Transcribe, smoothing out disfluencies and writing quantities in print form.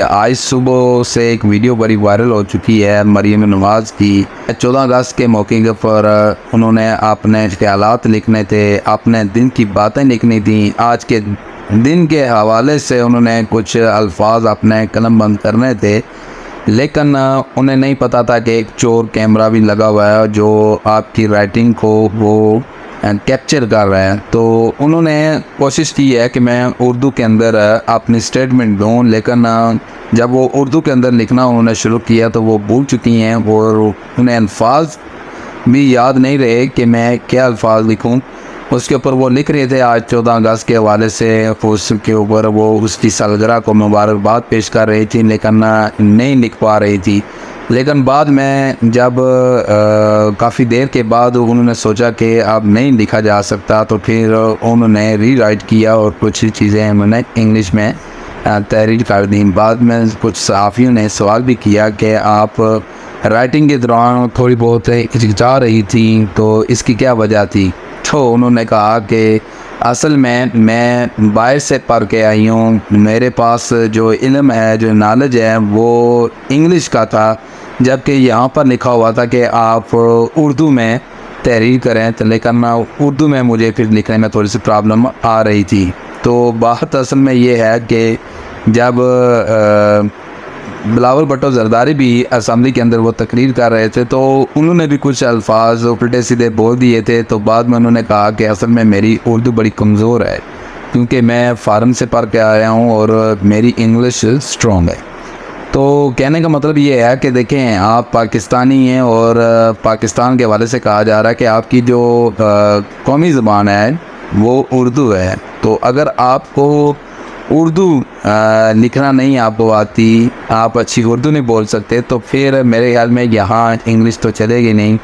आज सुबह से एक वीडियो बड़ी वायरल हो चुकी है मरीम नवाज़ की। 14 अगस्त के मौके पर उन्होंने अपने ख्यालात लिखने थे, अपने दिन की बातें लिखनी थी। आज के दिन के हवाले से उन्होंने कुछ अल्फाज अपने कलम बंद करने थे, लेकिन उन्हें नहीं पता था कि एक चोर कैमरा भी लगा हुआ है जो आपकी राइटिंग को वो कैप्चर कर रहा है। तो उन्होंने कोशिश की है कि मैं उर्दू के अंदर अपनी स्टेटमेंट दूं, लेकिन जब वो उर्दू के अंदर लिखना उन्होंने शुरू किया तो वो भूल चुकी हैं और उन्हें अल्फाज भी याद नहीं रहे कि मैं क्या अल्फाज लिखूं। उसके ऊपर वो लिख रहे थे आज 14 अगस्त के हवाले से, उसके ऊपर वो उसकी सालगिरह को मुबारकबाद पेश कर रही थी, लेकिन नहीं लिख पा रही थी। लेकिन बाद में जब काफ़ी देर के बाद उन्होंने सोचा कि अब नहीं लिखा जा सकता, तो फिर उन्होंने रीराइट किया और कुछ चीज़ें उन्होंने इंग्लिश में तहरीर कर दी। बाद में कुछ सहाफ़ियों ने सवाल भी किया कि आप राइटिंग के दौरान थोड़ी बहुत हिचकिचा रही थी, तो इसकी क्या वजह थी। तो उन्होंने कहा कि असल में मैं बाहर से पढ़ के आई हूँ, मेरे पास जो इल्म है, जो नॉलेज है, वो इंग्लिश का था, जबकि यहाँ पर लिखा हुआ था कि आप उर्दू में तहरीर करें। तो लेकिन उर्दू में मुझे फिर लिखने में थोड़ी सी प्रॉब्लम आ रही थी। तो बात असल में ये है कि जब बिलावल भुट्टो ज़रदारी भी असम्बली के अंदर वो तकरीर कर रहे थे, तो उन्होंने भी कुछ अल्फाज उल्टे सीधे बोल दिए थे। तो बाद में उन्होंने कहा कि असल में मेरी उर्दू बड़ी कमज़ोर है, क्योंकि मैं फ़ारन से पढ़ के आया हूँ और मेरी इंग्लिश स्ट्रॉन्ग है। तो कहने का मतलब ये है कि देखें, आप पाकिस्तानी हैं और पाकिस्तान के हवाले से कहा जा रहा है कि आपकी जो कौमी ज़बान है वो उर्दू है। तो अगर आपको उर्दू लिखना नहीं आपको आती, आप अच्छी उर्दू नहीं बोल सकते, तो फिर मेरे ख्याल में यहाँ इंग्लिश तो चलेगी नहीं।